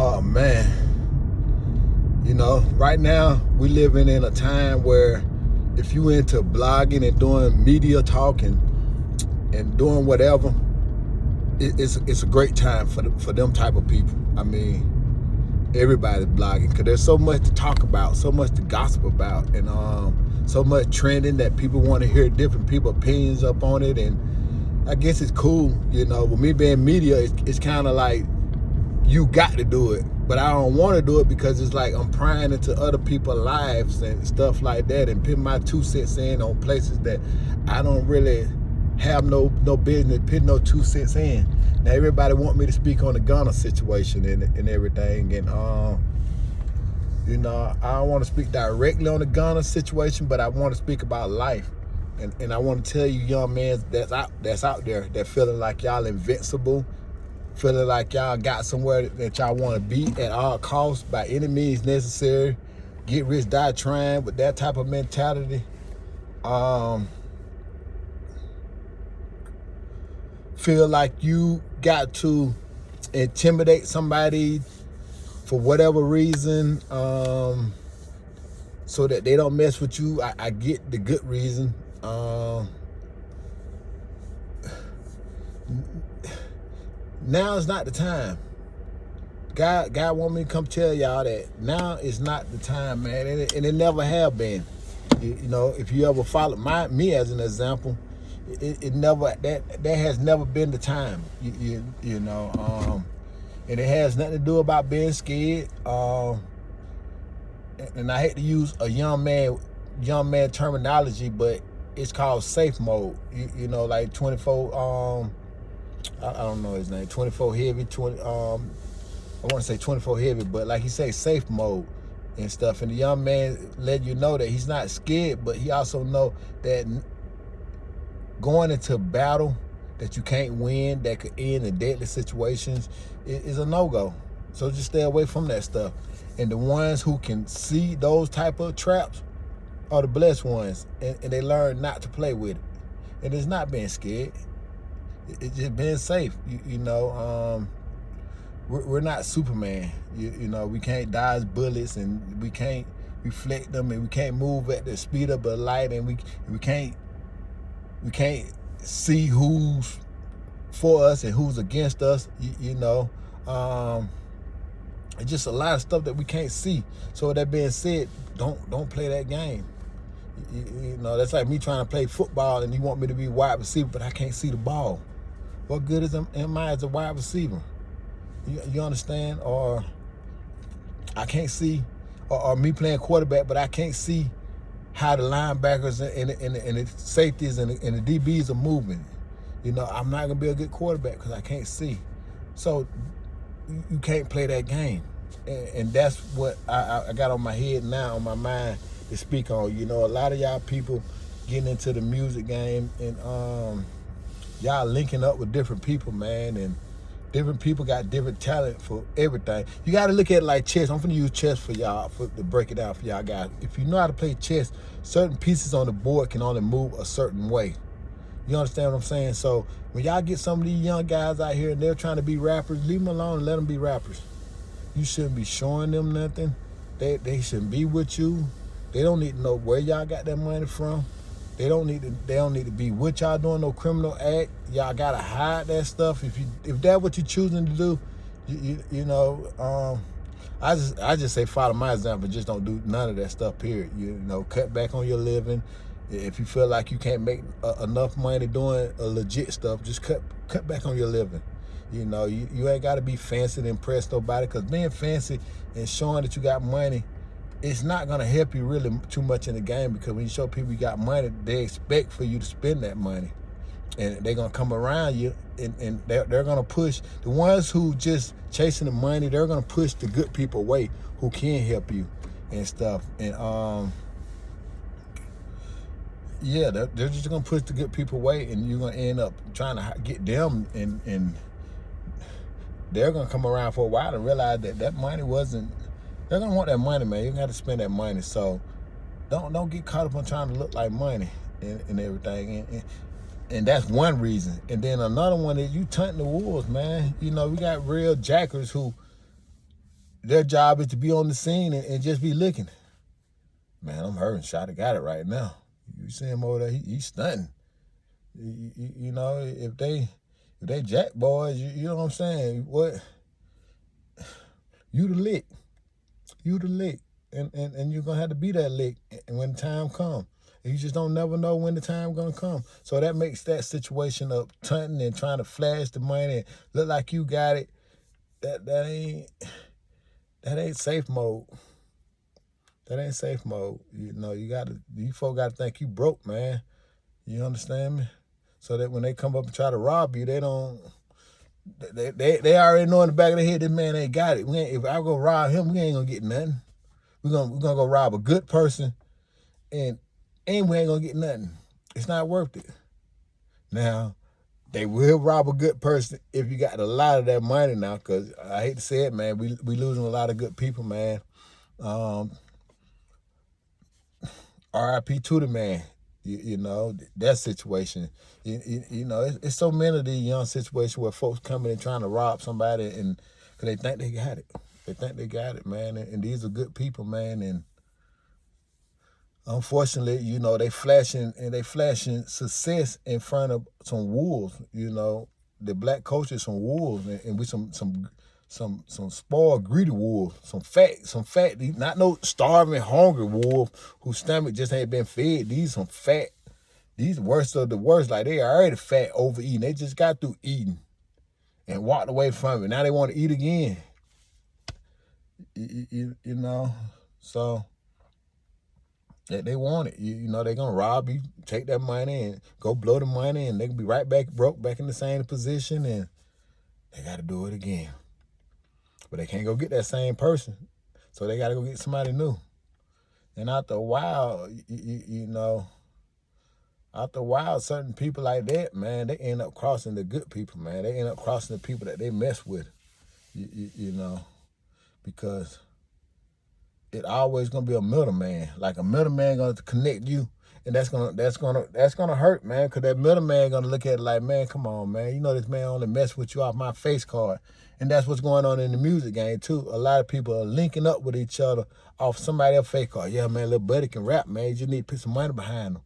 Oh man, right now we living in a time where if you into blogging and doing media talking and doing whatever, it's a great time for them type of people. I mean, everybody's blogging because there's so much to talk about, so much to gossip about, and so much trending that people want to hear different people's opinions up on it. And I guess it's cool, with me being media, it's kind of like you got to do it, but I don't want to do it because it's like I'm prying into other people's lives and stuff like that and putting my 2 cents in on places that I don't really have no business putting no 2 cents in. Now everybody want me to speak on the Gunna situation and everything, and I don't want to speak directly on the Gunna situation, but I want to speak about life, and I want to tell you young men that's out there that feeling like y'all invincible, feeling like y'all got somewhere that y'all want to be at all costs by any means necessary, get rich, die trying, with that type of mentality. Feel like you got to intimidate somebody for whatever reason, so that they don't mess with you. I get the good reason. Now is not the time. God want me to come tell y'all that now is not the time, man, and it never have been. If you ever follow me as an example, it never that has never been the time. And it has nothing to do about being scared. And I hate to use a young man terminology, but it's called safe mode. Like 24. I don't know his name. 24 heavy. I want to say 24 heavy, but like he say, safe mode and stuff. And the young man let you know that he's not scared, but he also know that going into battle that you can't win, that could end in deadly situations, is a no-go. So just stay away from that stuff. And the ones who can see those type of traps are the blessed ones, and they learn not to play with it. And it's not being scared. It's just being safe. We're not Superman. We can't dodge bullets, and we can't reflect them, and we can't move at the speed of the light, and we can't see who's for us and who's against us. It's just a lot of stuff that we can't see. So with that being said, don't play that game. That's like me trying to play football and you want me to be wide receiver, but I can't see the ball. What good am I as a wide receiver? You understand? Or I can't see, or me playing quarterback, but I can't see how the linebackers and the safeties and the DBs are moving. I'm not gonna be a good quarterback because I can't see. So you can't play that game, and that's what I got on my head now, on my mind to speak on. A lot of y'all people getting into the music game, and y'all linking up with different people, man, and different people got different talent for everything. You got to look at it like chess. I'm going to use chess for y'all, to break it down for y'all guys. If you know how to play chess, certain pieces on the board can only move a certain way. You understand what I'm saying? So when y'all get some of these young guys out here and they're trying to be rappers, leave them alone and let them be rappers. You shouldn't be showing them nothing. They shouldn't be with you. They don't need to know where y'all got that money from. They don't need to be with y'all doing no criminal act. Y'all gotta hide that stuff. If that's what you're choosing to do, I just say follow my example. Just don't do none of that stuff. Period. Cut back on your living. If you feel like you can't make enough money doing legit stuff, just cut back on your living. You ain't got to be fancy to impress nobody, because being fancy and showing that you got money, it's not going to help you really too much in the game, because when you show people you got money, they expect for you to spend that money. And they're going to come around you, and they're going to push. The ones who just chasing the money, they're going to push the good people away who can help you and stuff. And, they're just going to push the good people away, and you're going to end up trying to get them, and they're going to come around for a while and realize that money wasn't. They're gonna want that money, man. You got to spend that money. So don't get caught up on trying to look like money and everything. And that's one reason. And then another one is you hunting the wolves, man. We got real jackers who their job is to be on the scene and just be looking. Man, I'm hurting. Shotty got it right now. You see him over there, he's stunting. You know, if they jack boys, you know what I'm saying? What? You the lick. You the lick. And you're going to have to be that lick when the time comes. You just don't never know when the time going to come. So that makes that situation of tunting and trying to flash the money and look like you got it, that ain't safe mode. That ain't safe mode. You know, you folk got to think you broke, man. You understand me? So that when they come up and try to rob you, they already know in the back of their head, this man ain't got it. If I go rob him, we ain't gonna get nothing. We're gonna go rob a good person, and we ain't gonna get nothing. It's not worth it. Now, they will rob a good person if you got a lot of that money now, because I hate to say it, man, we losing a lot of good people, man. RIP to the man. You know, that situation. You know, it's so many of these young situations where folks coming and trying to rob somebody and because they think they got it. They think they got it, man. And these are good people, man. And unfortunately, you know, they flashing success in front of some wolves. You know, the black culture is some wolves, and we some spoiled, greedy wolves, some fat, not no starving, hungry wolf whose stomach just ain't been fed. These some fat, these worst of the worst. Like they already fat, overeating. They just got through eating and walked away from it. Now they want to eat again. You know, so they want it. You know, they're gonna rob you, take that money, and go blow the money, and they can be right back broke, back in the same position, and they got to do it again. But they can't go get that same person, so they got to go get somebody new. And after a while, you know, after a while, certain people like that, man, they end up crossing the good people, man. They end up crossing the people that they mess with, you know, because it always gonna be a middleman. Like a middleman gonna connect you, and that's gonna hurt, man. Cause that middleman gonna look at it like, man, come on, man. You know this man only mess with you off my face card, and that's what's going on in the music game too. A lot of people are linking up with each other off somebody else's face card. Yeah, man, little buddy can rap, man. You just need to put some money behind him.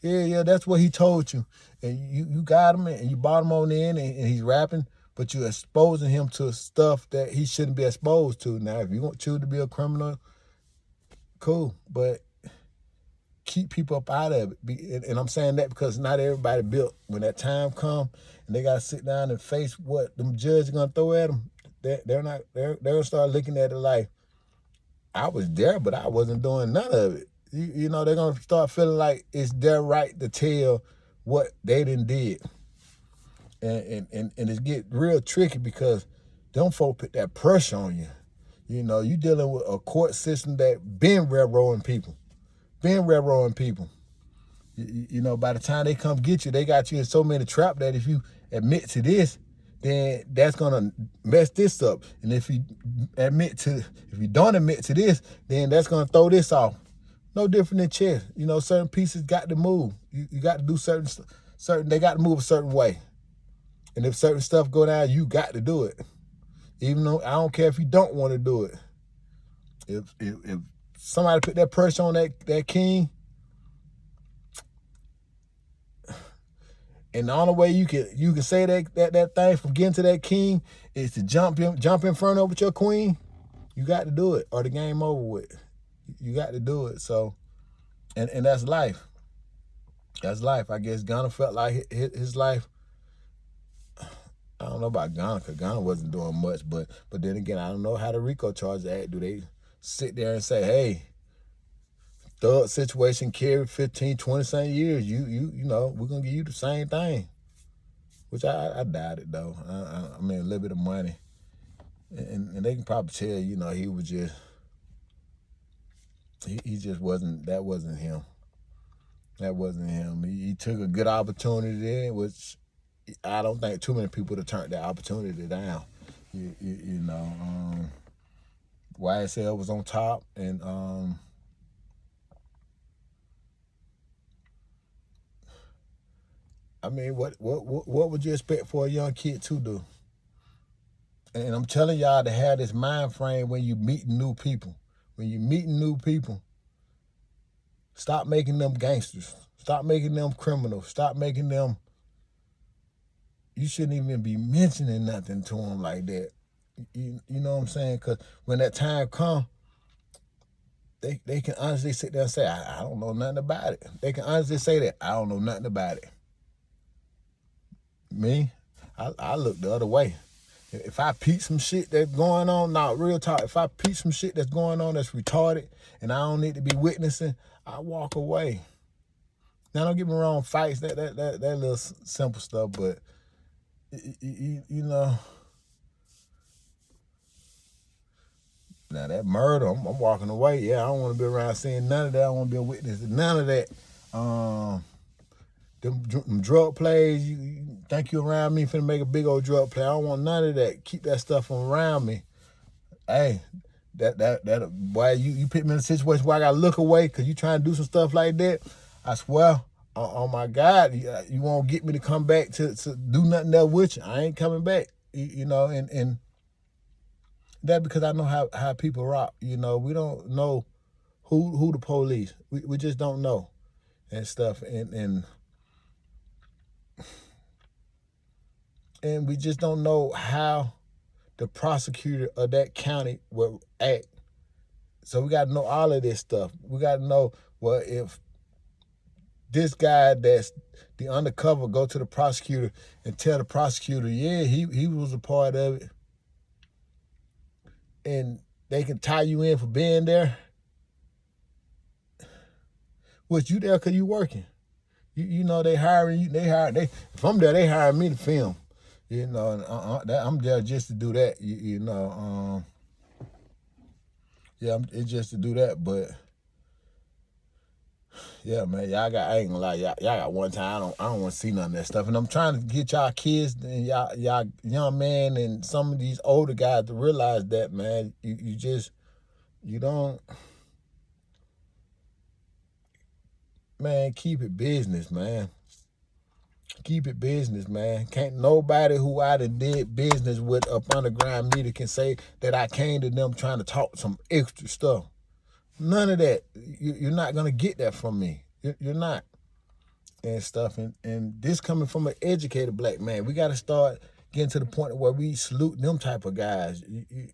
Yeah, that's what he told you, and you got him, and you bought him on in, and he's rapping. But you're exposing him to stuff that he shouldn't be exposed to. Now, if you want you to be a criminal, cool. But keep people up out of it. And I'm saying that because not everybody built. When that time come and they got to sit down and face what them judges are going to throw at them, they're going to start looking at it like, I was there, but I wasn't doing none of it. You know, they're going to start feeling like it's their right to tell what they done did. And it get real tricky because them folk put that pressure on you. You know, you dealing with a court system that been railroading people. You know, by the time they come get you, they got you in so many traps that if you admit to this, then that's gonna mess this up. And if you don't admit to this, then that's gonna throw this off. No different than chess. You know, certain pieces got to move. You got to do certain. They got to move a certain way. And if certain stuff go down, you got to do it. Even though I don't care if you don't want to do it. If somebody put that pressure on that king, and the only way you can say that thing from getting to that king is to jump in front of with your queen, you got to do it or the game over with. You got to do it. So, and that's life. That's life. I guess Gunna felt like his life. I don't know about Gunna because Gunna wasn't doing much, but then again, I don't know how the RICO charges act. Do they sit there and say, hey, thug situation carried 15, 20 something years. You know, we're gonna give you the same thing. Which I doubt it though. I mean a little bit of money. And they can probably tell, you know, he was just he just wasn't him. That wasn't him. He took a good opportunity, which I don't think too many people would have turned that opportunity down. You know, YSL was on top, and I mean, what would you expect for a young kid to do? And I'm telling y'all to have this mind frame when you meeting new people. When you meeting new people, stop making them gangsters. Stop making them criminals. Stop making them. You shouldn't even be mentioning nothing to them like that. You know what I'm saying? Because when that time comes, they can honestly sit there and say, I don't know nothing about it. They can honestly say that, I don't know nothing about it. Me, I look the other way. If I peep some shit that's going on, now real talk, if I peep some shit that's going on that's retarded and I don't need to be witnessing, I walk away. Now don't get me wrong, fights, that little simple stuff, but you know, now that murder, I'm walking away. Yeah, I don't want to be around seeing none of that. I don't want to be a witness to none of that. Them drug plays, you think you around me finna make a big old drug play. I don't want none of that. Keep that stuff from around me. Hey, that boy, you put me in a situation where I gotta look away because you trying to do some stuff like that. I swear, oh my God, you won't get me to come back to do nothing else with you. I ain't coming back. You know, and that because I know how people rock. You know, we don't know who the police. We just don't know and stuff. And we just don't know how the prosecutor of that county will act. So we got to know all of this stuff. We got to know, well, if this guy that's the undercover go to the prosecutor and tell the prosecutor, yeah, he was a part of it, and they can tie you in for being there, which you there because you working. You know they hiring you. If I'm there, they hiring me to film. You know, and I'm there just to do that. You know, yeah, it's just to do that. But yeah, man, I ain't gonna lie, y'all got one time. I don't want to see none of that stuff. And I'm trying to get y'all kids and y'all young man and some of these older guys to realize that, man, you don't, man, keep it business, man. Keep it business, man. Can't nobody who I done did business with up underground media can say that I came to them trying to talk some extra stuff. None of that. You're not going to get that from me. You're not. And stuff. And this coming from an educated black man. We got to start getting to the point where we salute them type of guys.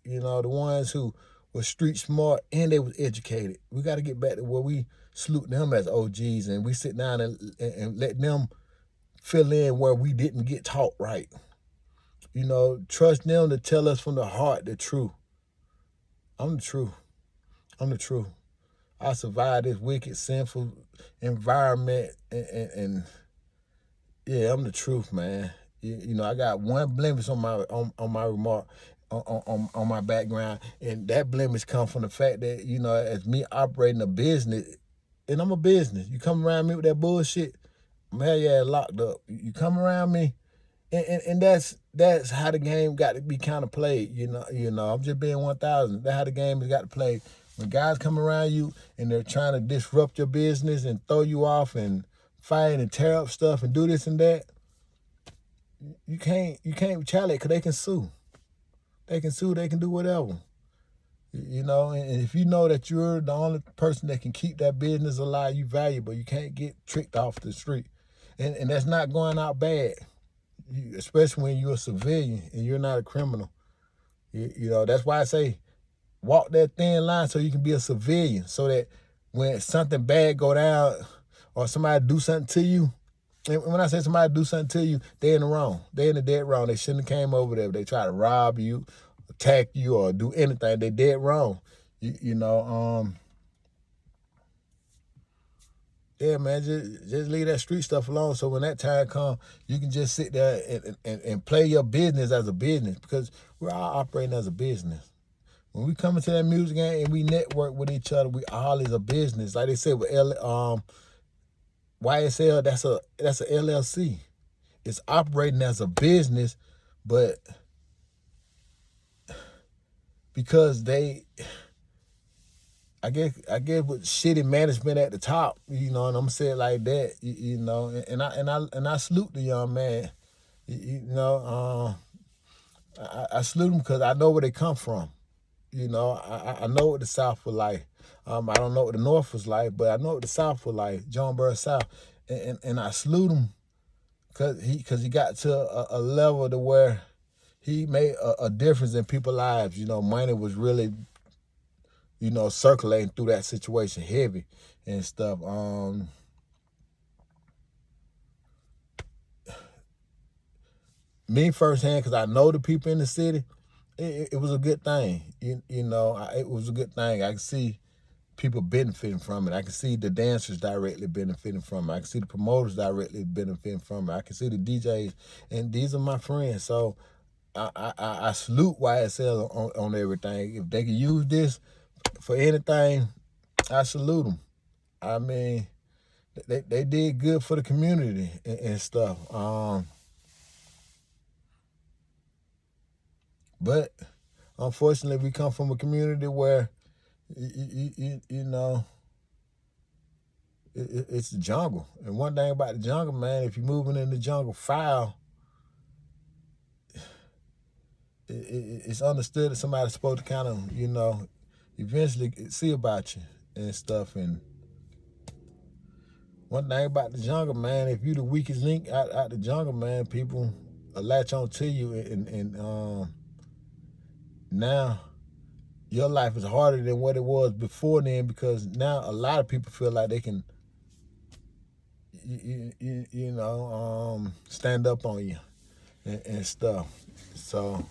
You know, the ones who were street smart and they was educated. We got to get back to where we salute them as OGs and we sit down and let them fill in where we didn't get taught right. You know, trust them to tell us from the heart the truth. I'm the truth. I'm the truth. I survived this wicked, sinful environment, and yeah, I'm the truth, man. You know, I got one blemish on my remark, on my background, and that blemish comes from the fact that, you know, as me operating a business, and I'm a business. You come around me with that bullshit, I'm hell yeah, locked up. You come around me, and that's how the game got to be kind of played. You know, I'm just being 1,000. That's how the game has got to play. When guys come around you and they're trying to disrupt your business and throw you off and fight and tear up stuff and do this and that, you can't retaliate because they can sue. They can sue. They can do whatever. You know, and if you know that you're the only person that can keep that business alive, you valuable. You can't get tricked off the street. And that's not going out bad, especially when you're a civilian and you're not a criminal. You know, that's why I say walk that thin line so you can be a civilian, so that when something bad go down or somebody do something to you, and when I say somebody do something to you, they're in the wrong. They're in the dead wrong. They shouldn't have came over there. They try to rob you, attack you, or do anything. They dead wrong. You know, yeah, man, just leave that street stuff alone. So when that time comes, you can just sit there and play your business as a business, because we're all operating as a business. When we come into that music game and we network with each other, we all is a business. Like they said with YSL, that's a LLC. It's operating as a business, but because I guess with shitty management at the top, you know, and I'm saying like that, you know, and I salute the young man, you know. I salute them because I know where they come from. You know, I know what the South was like. I don't know what the North was like, but I know what the South was like, Jonesboro South. And I salute him because he got to a level to where he made a difference in people's lives. You know, money was really, you know, circulating through that situation heavy and stuff. Me firsthand, because I know the people in the city, it was a good thing. You know, it was a good thing. I can see people benefiting from it. I can see the dancers directly benefiting from it. I can see the promoters directly benefiting from it. I can see the DJs, and these are my friends. So I salute YSL on everything. If they can use this for anything, I salute them. I mean, they did good for the community and stuff. But unfortunately, we come from a community where, you know, it's the jungle. And one thing about the jungle, man, if you're moving in the jungle foul, it's understood that somebody's supposed to kind of, you know, eventually see about you and stuff. And one thing about the jungle, man, if you the weakest link out the jungle, man, people latch on to you. And now your life is harder than what it was before then, because now a lot of people feel like they can, you know, stand up on you and stuff. So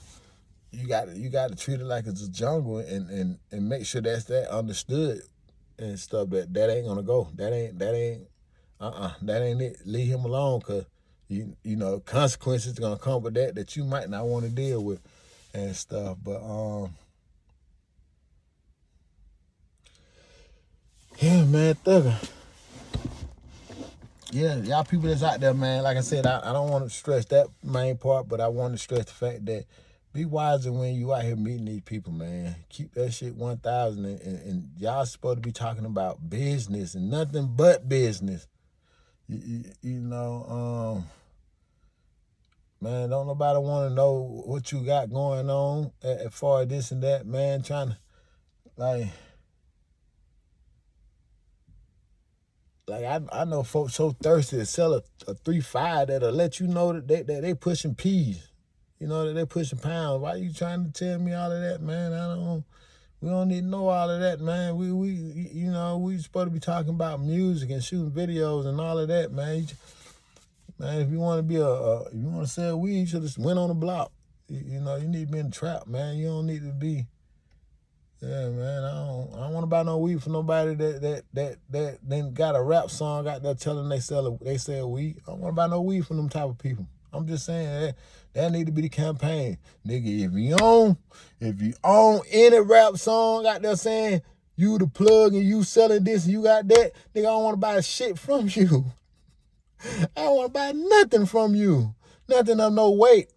you got to treat it like it's a jungle and make sure that understood and stuff. That ain't gonna go. That ain't that ain't it. Leave him alone, cause you know consequences are gonna come with that you might not want to deal with and stuff. But yeah, man, Thugger. Yeah, y'all people that's out there, man, like I said, I don't want to stress that main part, but I want to stress the fact that be wiser when you out here meeting these people, man. Keep that shit 1,000, and y'all supposed to be talking about business and nothing but business. You know, man, don't nobody want to know what you got going on as far as this and that, man. Trying to, like I know folks so thirsty to sell a 3.5 that'll let you know that they pushing peas. You know, that they pushing pounds. Why you trying to tell me all of that, man? We don't need to know all of that, man. We you know, we supposed to be talking about music and shooting videos and all of that, man. Man, if you want to be if you want to sell weed, you should have went on the block. You know, you need to be in the trap, man. You don't need to be. Yeah, man. I don't want to buy no weed from nobody that then got a rap song out there telling they sell weed. I don't want to buy no weed from them type of people. I'm just saying that need to be the campaign, nigga. If you own any rap song out there saying you the plug and you selling this and you got that, nigga, I don't want to buy shit from you. I don't want to buy nothing from you. Nothing of no weight.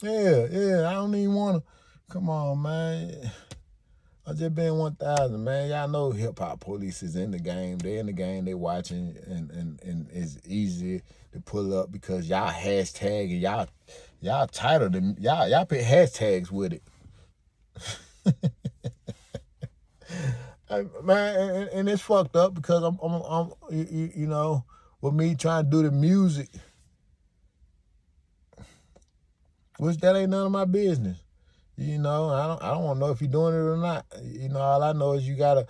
Yeah. I don't even want to. Come on, man. I just been 1,000, man. Y'all know hip hop police is in the game. They in the game. They watching, and it's easy to pull up because y'all hashtag and y'all title them. Y'all put hashtags with it. Man, and it's fucked up because I'm you know, with me trying to do the music, which that ain't none of my business. You know, I don't want to know if you're doing it or not. You know, all I know is you got a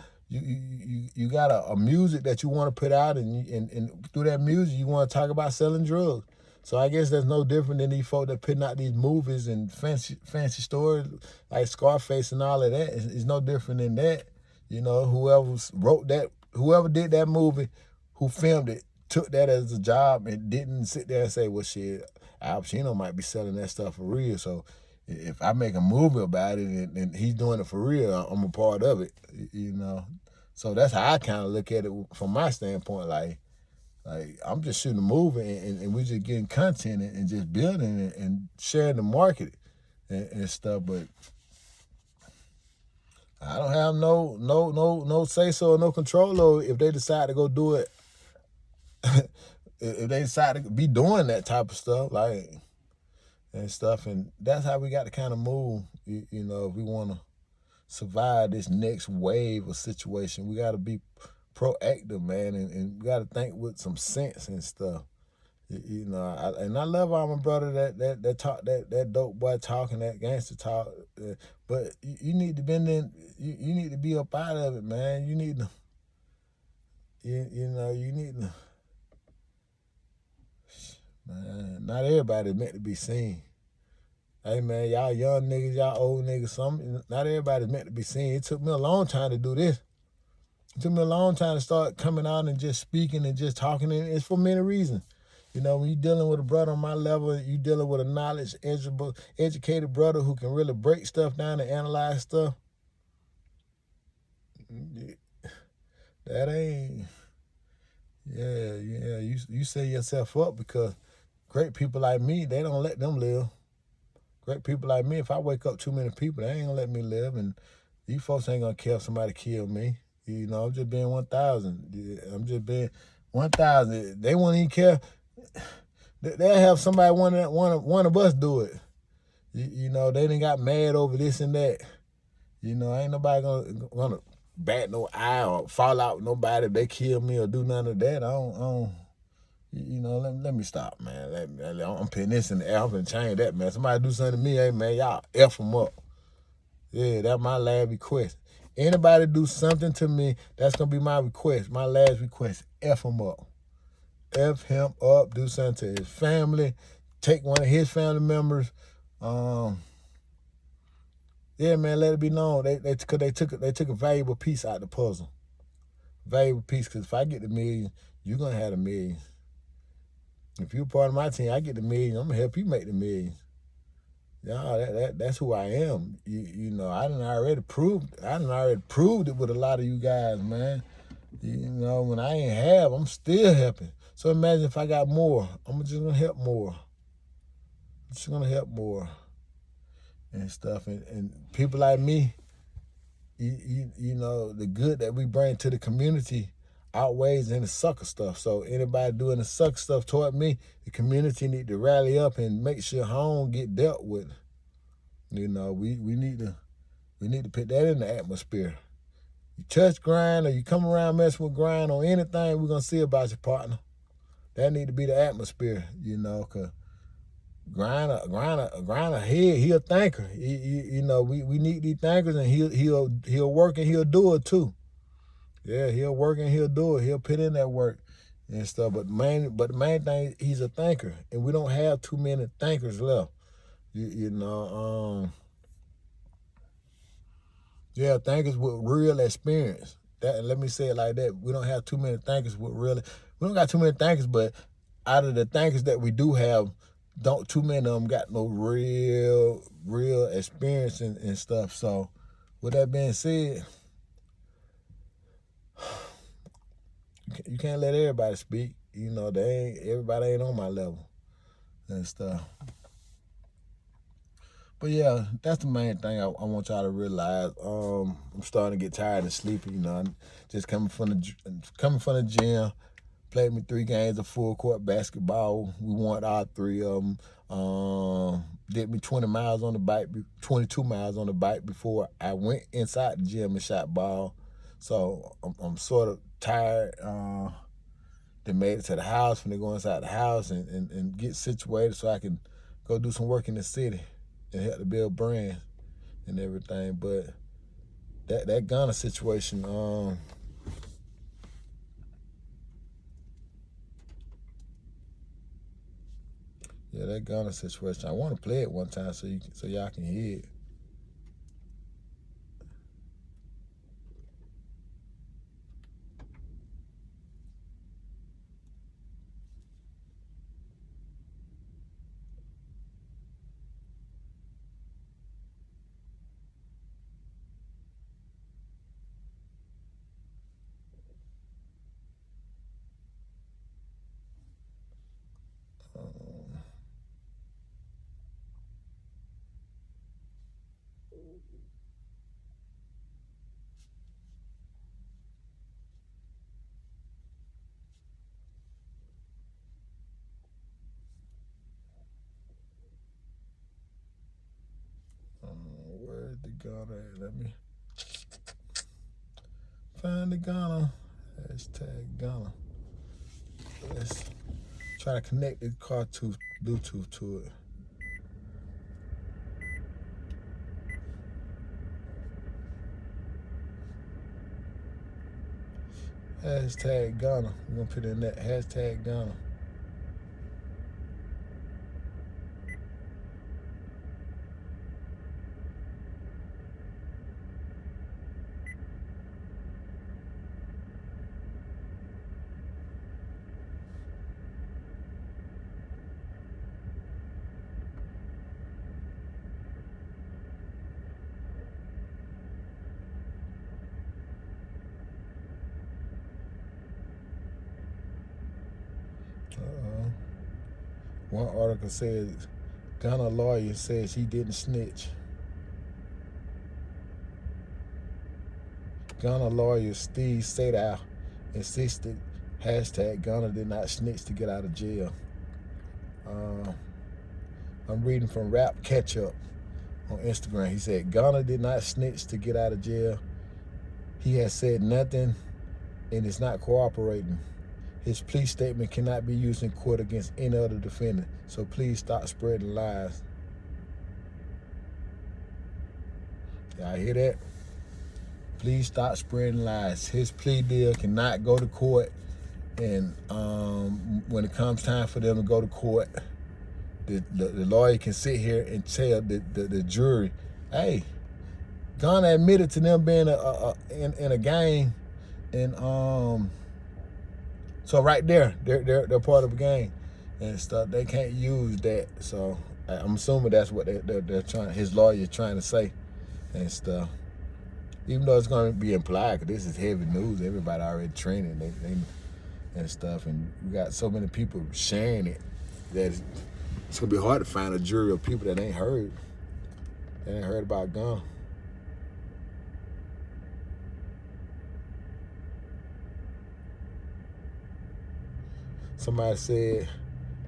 music that you want to put out, and through that music you want to talk about selling drugs. So I guess that's no different than these folks that putting out these movies and fancy stories like Scarface and all of that. It's no different than that. You know, whoever did that movie, who filmed it, took that as a job and didn't sit there and say, well, shit, Al Pacino might be selling that stuff for real. So if I make a movie about it and he's doing it for real, I'm a part of it, you know. So that's how I kind of look at it from my standpoint. Like I'm just shooting a movie and we just getting content and just building it and sharing the market and stuff. But I don't have no say so or no control over if they decide to go do it. If they decide to be doing that type of stuff, like, and stuff. And that's how we got to kind of move. You know, if we want to survive this next wave of situation, we got to be proactive, man, and we got to think with some sense and stuff. You know, I love all my brother that talk that dope boy talking that gangster talk, but you need to bend in. You need to be up out of it, man. You need to, you know, you need to. Man, not everybody meant to be seen. Hey man, y'all young niggas, y'all old niggas, not everybody's meant to be seen. It took me a long time to do this. It took me a long time to start coming out and just speaking and just talking, and it's for many reasons. You know, when you're dealing with a brother on my level, you dealing with a knowledge, educated brother who can really break stuff down and analyze stuff. That ain't, yeah. You set yourself up because great people like me, they don't let them live. Great people like me, if I wake up too many people, they ain't gonna let me live, and these folks ain't gonna care if somebody kill me. You know, I'm just being 1,000. I'm just being 1,000. They won't even care. They'll have somebody one of us do it. You know, they done got mad over this and that. You know, ain't nobody gonna bat no eye or fall out with nobody if they kill me or do none of that. I don't you know, let me stop, man. I'm putting this in the air. I'm gonna change that, man. Somebody do something to me, hey, man, y'all F them up. Yeah, that's my last request. Anybody do something to me, that's gonna be my request. My last request, F him up. F him up, do something to his family, take one of his family members. Yeah, man, let it be known. Cause they took a valuable piece out of the puzzle. Valuable piece, because if I get the million, you're gonna have the million. If you're part of my team, I get the million, I'm gonna help you make the million. Yeah, that's who I am. You know, I done already proved it with a lot of you guys, man. You know, when I ain't have, I'm still helping. So imagine if I got more. I'm just gonna help more. And stuff. And people like me, you know, the good that we bring to the community outweighs any sucker stuff. So anybody doing the sucker stuff toward me, the community need to rally up and make sure home get dealt with. You know, we need to put that in the atmosphere. You touch grind or you come around messing with grind on anything, we're gonna see about your partner. That need to be the atmosphere, you know, cause grinder, he a thinker. You know, we need these thinkers, and he'll work and he'll do it too. Yeah, he'll work and he'll do it. He'll put in that work and stuff. But the main thing, he's a thinker, and we don't have too many thinkers left. You know, yeah, thinkers with real experience. Let me say it like that. We don't have too many thinkers with real. We don't got too many thinkers, but out of the thinkers that we do have, don't too many of them got no real experience and stuff. So, with that being said, you can't let everybody speak. You know, everybody ain't on my level and stuff. But yeah, that's the main thing I want y'all to realize. I'm starting to get tired and sleepy. You know, I'm just coming from the gym. Played me 3 games of full court basketball. We won all 3 of them. Did me 20 miles on the bike, 22 miles on the bike before I went inside the gym and shot ball. So I'm sort of tired. They made it to the house. When they go inside the house and get situated so I can go do some work in the city and help to build brands and everything. But that Gunna situation, yeah, that Gunna situation. I want to play it one time so y'all can hear it. Let me find the Gunna. Hashtag Gunna. Let's try to connect the car to Bluetooth to it. Hashtag Gunna. We're gonna put in that hashtag Gunna. One article says Gunna lawyer says he didn't snitch. Gunna lawyer Steve Sadow insisted hashtag Gunna did not snitch to get out of jail. I'm reading from Rap Ketchup on Instagram. He said Gunna did not snitch to get out of jail. He has said nothing and is not cooperating. His plea statement cannot be used in court against any other defendant, so please stop spreading lies. Y'all hear that? Please stop spreading lies. His plea deal cannot go to court, and when it comes time for them to go to court, the lawyer can sit here and tell the jury, hey, Gunna admitted to them being in a gang, and so right there, they're part of a gang and stuff. They can't use that. So I'm assuming that's what they're trying. His lawyer trying to say and stuff. Even though it's going to be implied, because this is heavy news. Everybody already training they and stuff, and we got so many people sharing it that it's gonna be hard to find a jury of people that ain't heard about Gunna. Somebody said,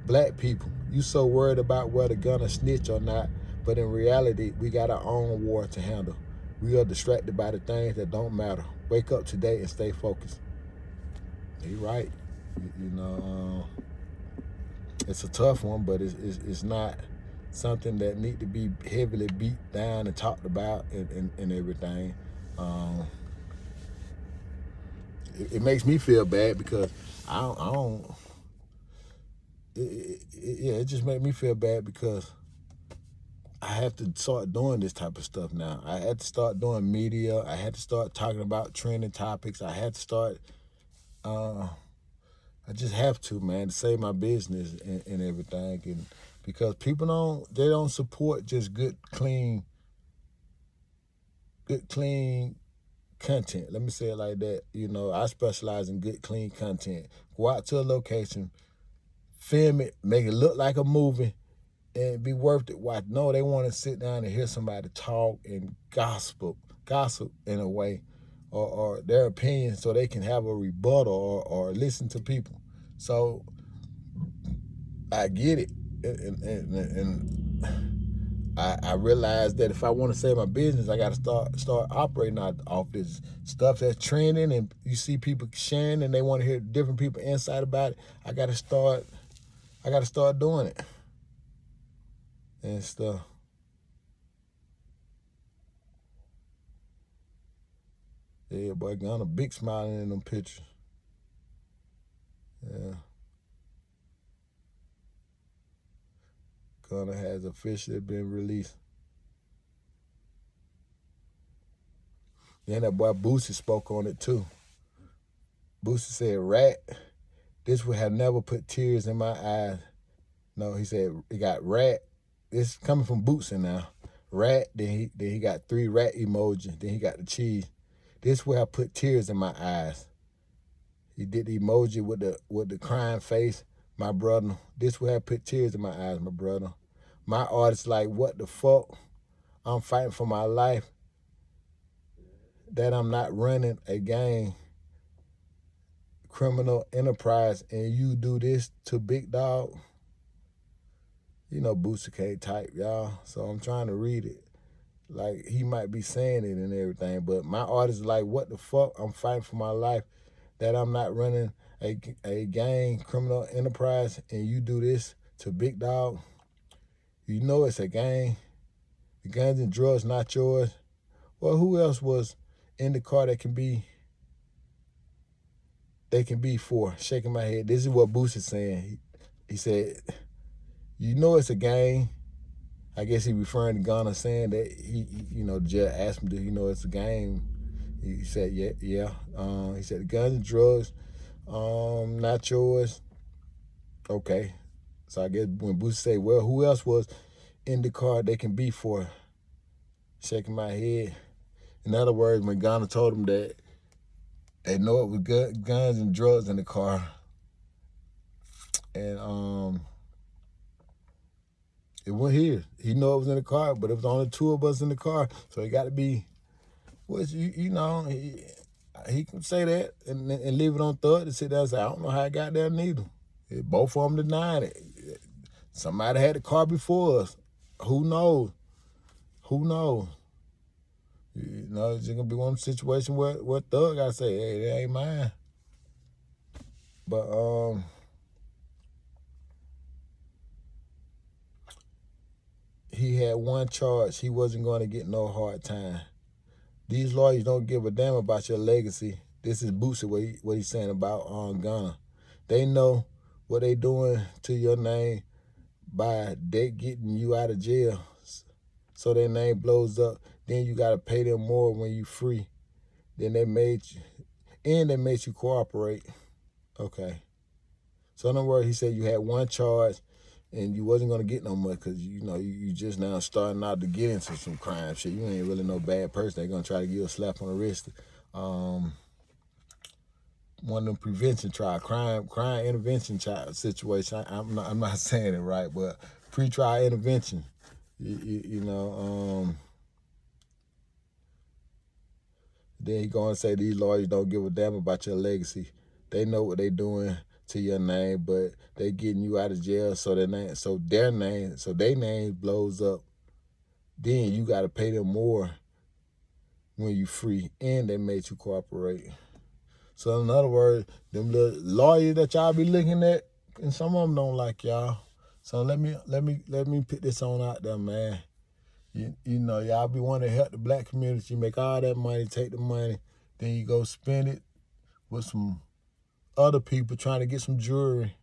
black people, you so worried about whether Gunna snitch or not, but in reality, we got our own war to handle. We are distracted by the things that don't matter. Wake up today and stay focused. You're right. You know, it's a tough one, but it's not something that need to be heavily beat down and talked about and everything. It makes me feel bad because I don't it just made me feel bad because I have to start doing this type of stuff now. I had to start doing media. I had to start talking about trending topics. I had to start, I just have to, man, to save my business and everything. And because people don't support just good, clean content. Let me say it like that. You know, I specialize in good, clean content. Go out to a location, film it, make it look like a movie, and be worth it. Watch. No, they want to sit down and hear somebody talk and gossip in a way, or their opinion, so they can have a rebuttal or listen to people. So I get it, and I realized that if I want to save my business, I got to start operating off this stuff that's trending, and you see people sharing, and they want to hear different people insight about it. I got to start doing it and stuff. Yeah, boy, Gunna big smiling in them pictures. Yeah. Gunna has officially been released. Then that boy Boosie spoke on it too. Boosie said, "Rat, this would have never put tears in my eyes." No, he said he got rat. This coming from Boosie now. Rat. Then he got 3 rat emojis. Then he got the cheese. This would have put tears in my eyes. He did the emoji with the crying face. My brother. This would have put tears in my eyes, my brother. My artist like, what the fuck? I'm fighting for my life. That I'm not running a gang, criminal enterprise, and you do this to Big Dog. You know Boosie can't type, y'all, so I'm trying to read it. like he might be saying it and everything, but my artist is like, what the fuck? I'm fighting for my life, that I'm not running a gang criminal enterprise, and you do this to Big Dog. You know it's a gang. The guns and drugs not yours. Well, who else was in the car that they can be for? Shaking my head. This is what Boost is saying. He said, you know it's a gang. I guess he referring to Gunna, saying that the judge asked him, do you know it's a gang? He said, yeah. He said the guns and drugs, not yours. Okay. So I guess when Boost say, well, who else was in the car they can be for? Shaking my head. In other words, when Gunna told him that they know it was guns and drugs in the car, and it wasn't here. He knew it was in the car, but it was only two of us in the car, so it got to be. Which he can say that and leave it on third and sit there and say, I don't know how I got there neither. Both of them denying it. Somebody had the car before us. Who knows? Who knows? It's gonna be one situation where Thug gotta say, hey, that ain't mine. But he had one charge. He wasn't gonna get no hard time. These lawyers don't give a damn about your legacy. This is Boosie, what he's saying about Gunna. They know what they doing to your name by they getting you out of jail, so their name blows up. Then you gotta pay them more when you free. Then they made you cooperate. Okay. So in other words, he said you had one charge and you wasn't gonna get no much because you just now starting out to get into some crime shit. You ain't really no bad person. They're gonna try to give you a slap on the wrist. One of them prevention trial, crime intervention trial situation. I'm not saying it right, but pre-trial intervention. Then he gonna say these lawyers don't give a damn about your legacy. They know what they doing to your name, but they getting you out of jail so their name blows up. Then you gotta pay them more when you free, and they made you cooperate. So in other words, them little lawyers that y'all be looking at, and some of them don't like y'all. So let me put this on out there, man. Y'all be wanting to help the black community, make all that money, take the money, then you go spend it with some other people trying to get some jewelry,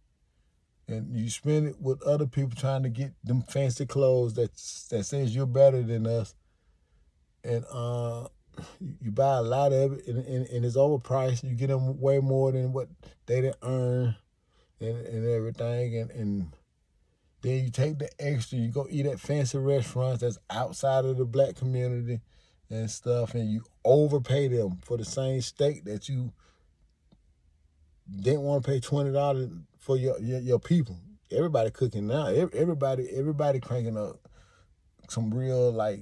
and you spend it with other people trying to get them fancy clothes that says you're better than us, and you buy a lot of it, and it's overpriced. You get them way more than what they didn't earn, and everything, and then you take the extra, you go eat at fancy restaurants that's outside of the black community and stuff, and you overpay them for the same steak that you didn't want to pay $20 for your people. Everybody cooking now. Everybody cranking up some real, like,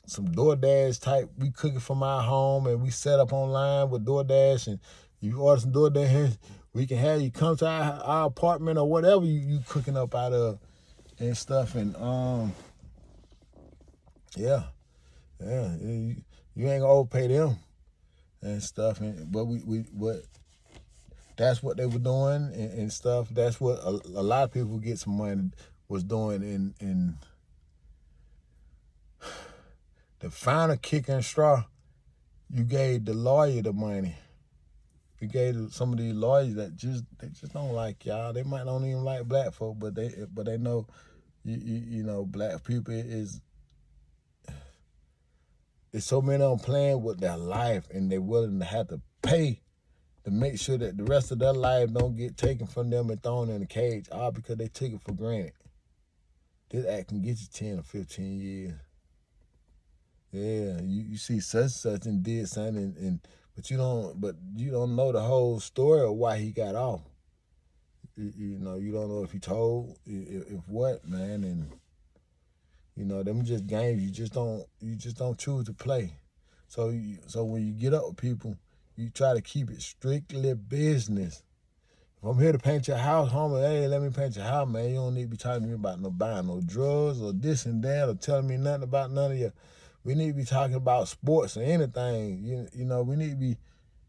some DoorDash type. We cooking from our home and we set up online with DoorDash, and you order some DoorDash, we can have you come to our apartment or whatever you cooking up out of and stuff. And you ain't gonna overpay them and stuff. But that's what they were doing and stuff. That's what a lot of people who get some money was doing. In the final kick and straw, you gave the lawyer the money. You gave some of these lawyers that just don't like y'all. They might not even like black folk, but they know black people is so many of them playing with their life, and they're willing to have to pay to make sure that the rest of their life don't get taken from them and thrown in a cage, all because they took it for granted. This act can get you 10 or 15 years. Yeah, you see such and did something, but you don't know the whole story of why he got off. You don't know if he told, if what, man, and them just games you just don't choose to play. So when you get up with people, you try to keep it strictly business. If I'm here to paint your house, homie, hey, let me paint your house, man. You don't need to be talking to me about no buying no drugs or this and that or telling me nothing about none of your. We need to be talking about sports or anything. You know, we need to be,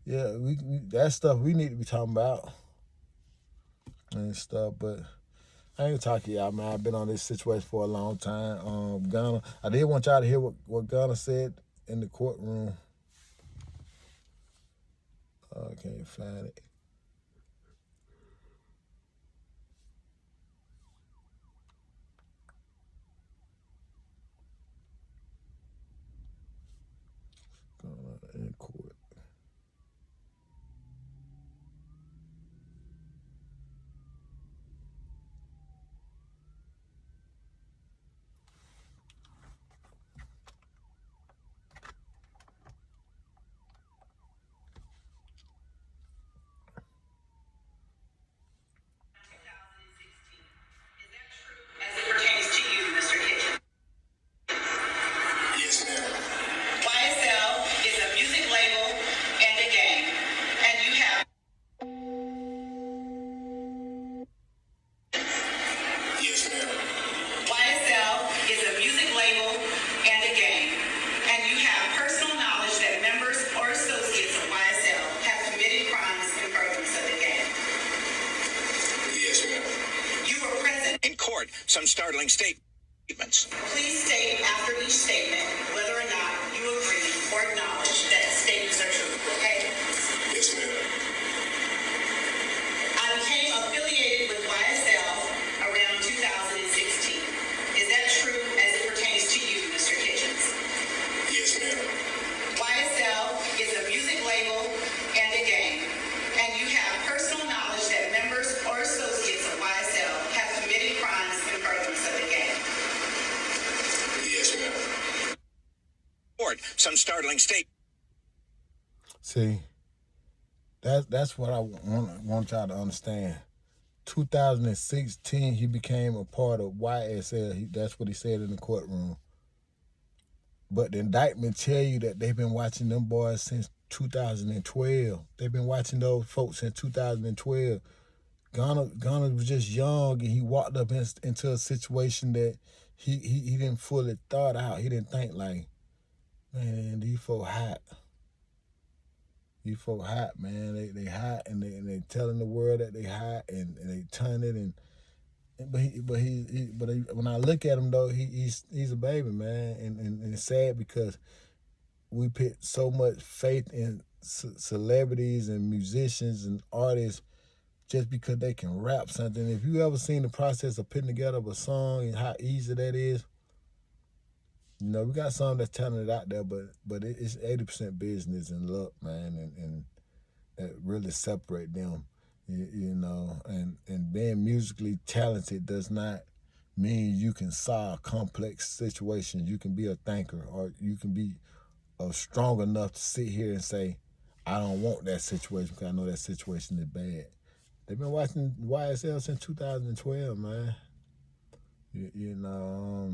yeah, we that stuff we need to be talking about and stuff. But I ain't gonna talk to y'all, man. I've been on this situation for a long time. Gunna, I did want y'all to hear what Gunna said in the courtroom. I can't find it. Gunna in court. As it pertains to you, Mr. Kitchen. Yes, ma'am. YSL is a music label and a game, and you have. Yes, ma'am. YSL is a music label and a game, and you have personal knowledge that members or associates of YSL have committed crimes in furtherance of the game. Yes, ma'am. You were present in court. Some startling statements. Please state after each statement whether or not you agree or acknowledge that statements are true, okay? Yes, ma'am. I became affiliated with YSL around 2016. Is that true as it pertains to you, Mr. Kitchens? Yes, ma'am. YSL is a music label and a game, and you have personal knowledge that members or associates of YSL have committed crimes in furtherance of the game. Yes, ma'am. Some startling state. See, that's what I want y'all to understand. 2016, he became a part of YSL. That's what he said in the courtroom. But the indictment tell you that they've been watching them boys since 2012. They've been watching those folks since 2012. Gunna was just young, and he walked up into a situation that he didn't fully thought out. He didn't think like, man, these folk hot. These folk hot, man. They hot, and they telling the world that they hot, and they turn it. But when I look at him though, he's a baby, man, and it's sad because we put so much faith in celebrities and musicians and artists just because they can rap something. If you ever seen the process of putting together a song and how easy that is, you know, we got some that's telling it out there, but it's 80% business and luck, man, and that really separate them, you know. And being musically talented does not mean you can solve complex situations. You can be a thinker, or you can be strong enough to sit here and say, I don't want that situation because I know that situation is bad. They've been watching YSL since 2012, man. You know,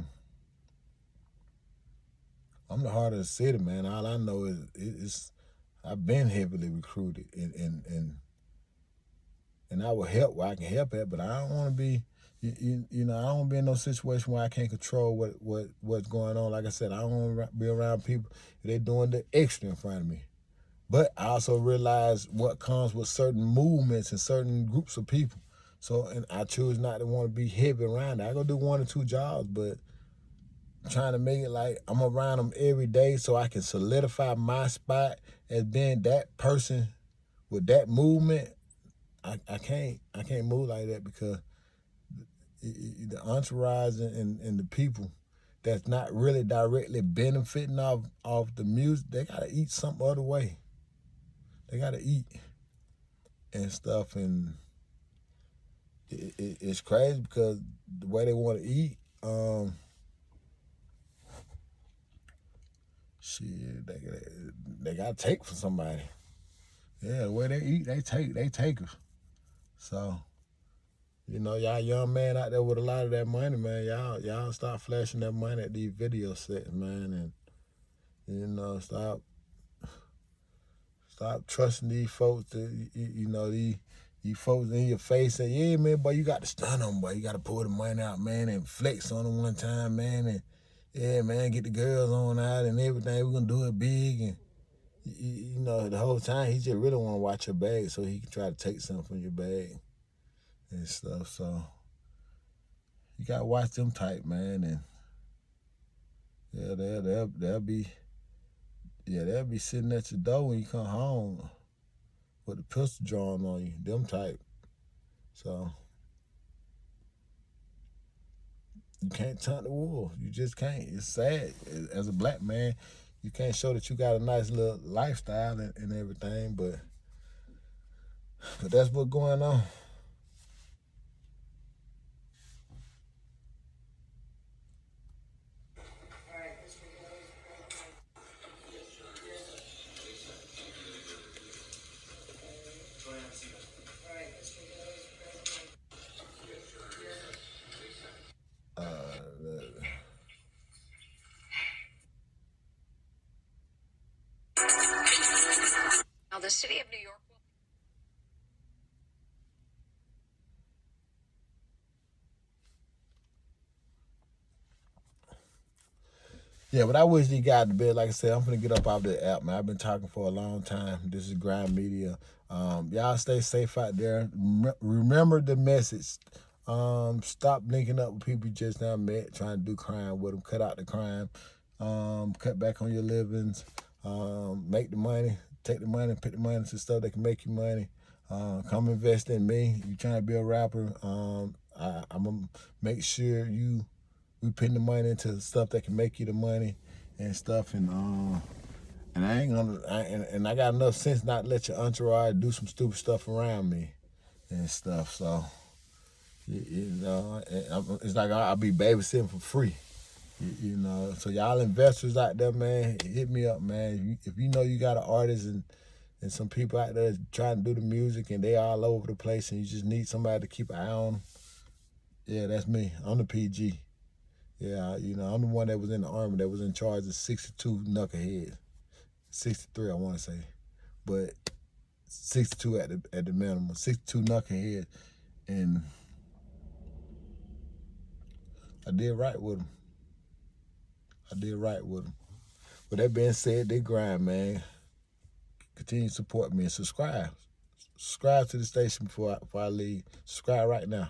I'm the heart of the city, man. All I know is I've been heavily recruited, and I will help where I can help at, but I don't want to be, you know, I don't want to be in no situation where I can't control what's going on. Like I said, I don't want to be around people they're doing the extra in front of me. But I also realize what comes with certain movements and certain groups of people. So, and I choose not to want to be heavy around it. I go do 1 or 2 jobs, but trying to make it like I'm around them every day so I can solidify my spot as being that person with that movement. I can't move like that because the entourage and the people that's not really directly benefiting off the music, they gotta eat some other way. They gotta eat and stuff, and it's crazy because the way they want to eat, shit, they gotta take from somebody. Yeah, the way they eat, they takers. So, you know, y'all young man out there with a lot of that money, man, y'all start flashing that money at these video sets, man, and you know, stop trusting these folks. You know, these You folks in your face saying, yeah, man, boy, you got to stun them, boy. You got to pull the money out, man, and flex on them one time, man. And, yeah, man, get the girls on out and everything. We're going to do it big. And, you know, the whole time, he just really want to watch your bag so he can try to take something from your bag and stuff. So you got to watch them type, man. And, yeah, they'll be sitting at your door when you come home with a pistol drawn on you, them type. So you can't turn the wolf. You just can't. It's sad. As a black man, you can't show that you got a nice little lifestyle and everything, but that's what's going on. Now, the city of New York will. Yeah, but I wish he got to bed. Like I said, I'm gonna get up off the app, man. I've been talking for a long time. This is Grind Media. Y'all stay safe out there. Remember the message. Stop linking up with people you just now met, trying to do crime with them. Cut out the crime. Cut back on your livings. Make the money. Take the money. Put the money to stuff that can make you money. Come invest in me. You trying to be a rapper. I'm gonna make sure we putting the money into stuff that can make you the money and stuff. And I ain't gonna. I got enough sense not to let your entourage do some stupid stuff around me and stuff. So you know, it's like I'll be babysitting for free. You know, so y'all investors out there, man, hit me up, man. If you know you got an artist and some people out there trying to do the music and they all over the place and you just need somebody to keep an eye on them, yeah, that's me. I'm the PG. Yeah, you know, I'm the one that was in the Army that was in charge of 62 knuckleheads. 63, I want to say. But 62 at the minimum. 62 knuckleheads. And I did right with them. With that being said, they grind, man. Continue to support me and subscribe. Subscribe to the station before I leave. Subscribe right now.